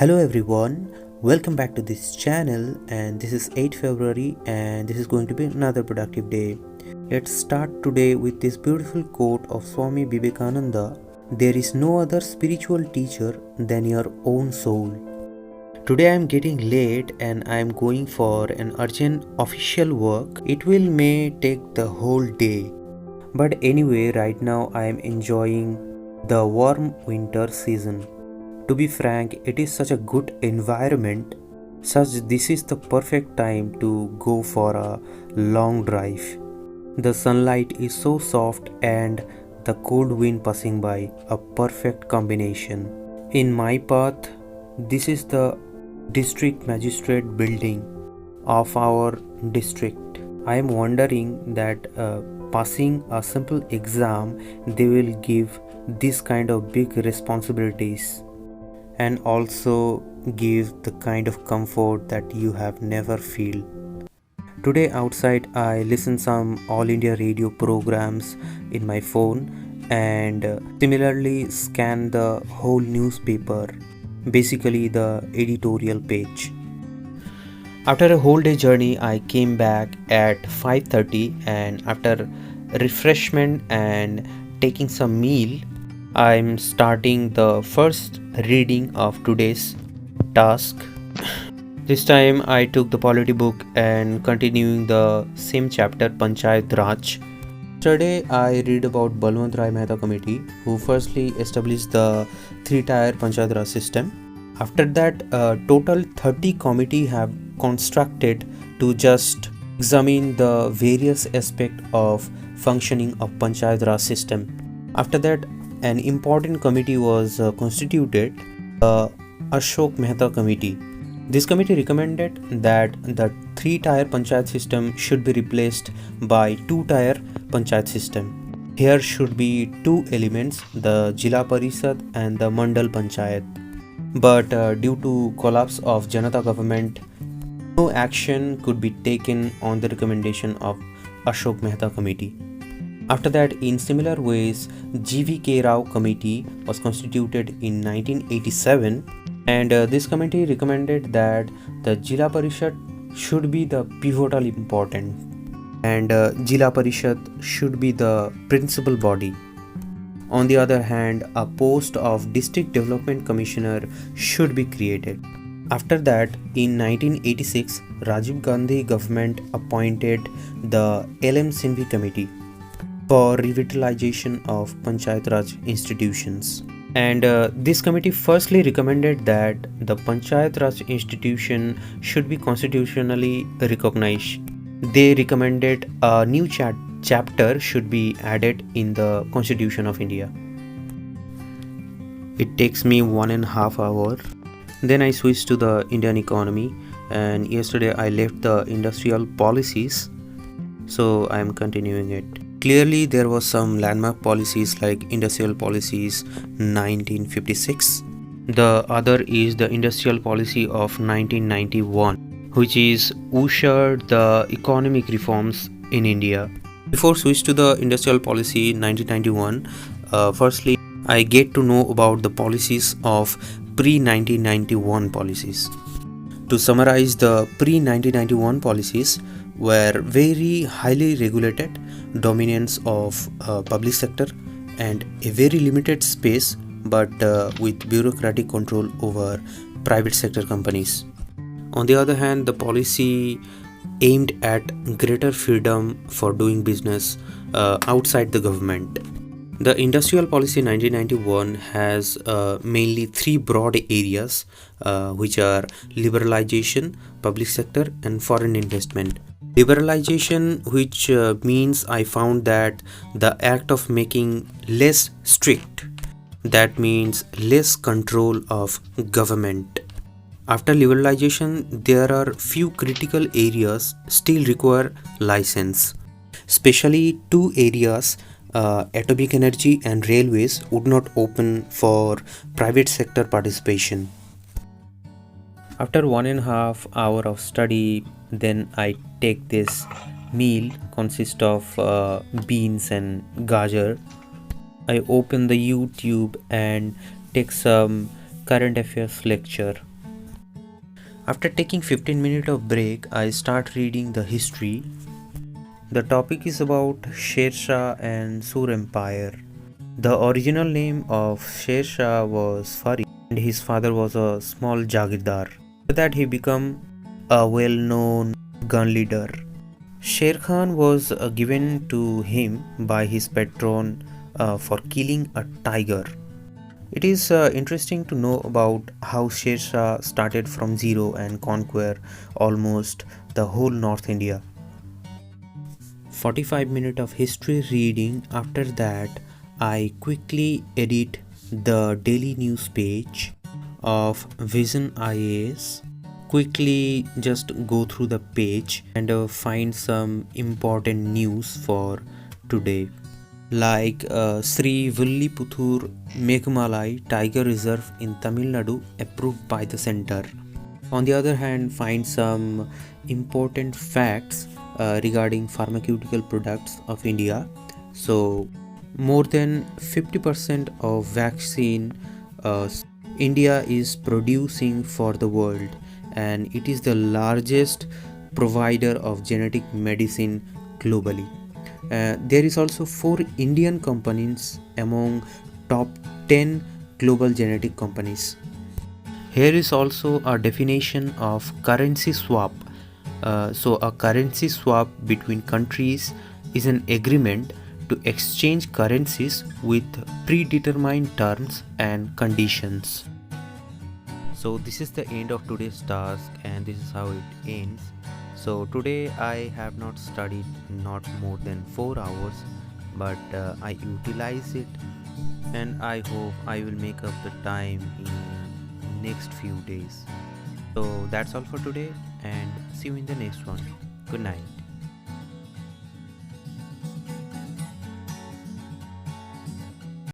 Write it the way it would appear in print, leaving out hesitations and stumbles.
Hello everyone, welcome back to this channel, and this is 8 February and this is going to be another productive day. Let's start today with this beautiful quote of Swami Vivekananda: "There is no other spiritual teacher than your own soul." Today I am getting late and I am going for an urgent official work. It may take the whole day. But anyway, right now I am enjoying the warm winter season. To be frank, it is such a good environment, such this is the perfect time to go for a long drive. The sunlight is so soft and the cold wind passing by, a perfect combination. In my path, this is the district magistrate building of our district. I am wondering that passing a simple exam, they will give this kind of big responsibilities and also give the kind of comfort that you have never feel. Today outside I listen some all India radio programs in my phone and similarly scan the whole newspaper, basically the editorial page. After a whole day journey I came back at 5:30 and after refreshment and taking some meal, I'm starting the first reading of today's task. This time I took the polity book and continuing the same chapter, Panchayat Raj. Yesterday I read about Balwant Rai Mehta committee, who firstly established the 3-tier Panchayat Raj system. After that, total 30 committee have constructed to just examine the various aspects of functioning of Panchayat Raj system. After that, an important committee was constituted, the Ashok Mehta committee. This committee recommended that the 3-tier panchayat system should be replaced by 2-tier panchayat system. Here should be two elements, the Jila Parishad and the Mandal Panchayat. But due to collapse of Janata government, no action could be taken on the recommendation of Ashok Mehta committee. After that, in similar ways, G.V.K. Rao committee was constituted in 1987 and this committee recommended that the Jila Parishad should be the pivotal important and Jila Parishad should be the principal body. On the other hand, a post of District Development Commissioner should be created. After that, in 1986, Rajiv Gandhi government appointed the L.M. Singhvi committee for revitalization of Panchayat Raj institutions. And this committee firstly recommended that the Panchayat Raj institution should be constitutionally recognized. They recommended a new chapter should be added in the Constitution of India. It takes me 1.5 hours. Then I switched to the Indian economy, and yesterday I left the industrial policies, so I am continuing it. Clearly, there was some landmark policies like industrial policies 1956. The other is the industrial policy of 1991, which is ushered the economic reforms in India. Before switch to the industrial policy 1991, firstly I get to know about the policies of pre-1991 policies. To summarize, the pre-1991 policies were very highly regulated, dominance of public sector and a very limited space but with bureaucratic control over private sector companies. On the other hand, the policy aimed at greater freedom for doing business outside the government. The industrial policy 1991 has mainly three broad areas which are liberalization, public sector and foreign investment. Liberalization, which means I found that the act of making less strict, that means less control of government. After liberalization, there are few critical areas still require license. Especially two areas, atomic energy and railways, would not open for private sector participation. After 1.5 hours of study, then I take this meal consist of beans and gajar. I open the YouTube and take some current affairs lecture. After taking 15 minutes of break, I start reading the history. The topic is about Sher Shah and Sur Empire. The original name of Sher Shah was Farid and his father was a small Jagirdar. After that he became a well-known gun leader. Sher Khan was given to him by his patron for killing a tiger. It is interesting to know about how Sher Shah started from zero and conquer almost the whole North India. 45 minutes of history reading. After that, I quickly edit the daily news page of Vision IAS. Quickly just go through the page and find some important news for today, like Sri Villiputtur Meghamalai Tiger Reserve in Tamil Nadu approved by the center. On the other hand, find some important facts regarding pharmaceutical products of India. So, more than 50% of vaccine India is producing for the world, and it is the largest provider of genetic medicine globally. There is also 4 Indian companies among top 10 global genetic companies. Here is also a definition of currency swap. So a currency swap between countries is an agreement to exchange currencies with predetermined terms and conditions. So this is the end of today's task and this is how it ends. So today I have not studied not more than 4 hours, but I utilize it, and I hope I will make up the time in next few days. So that's all for today and see you in the next one. Good night.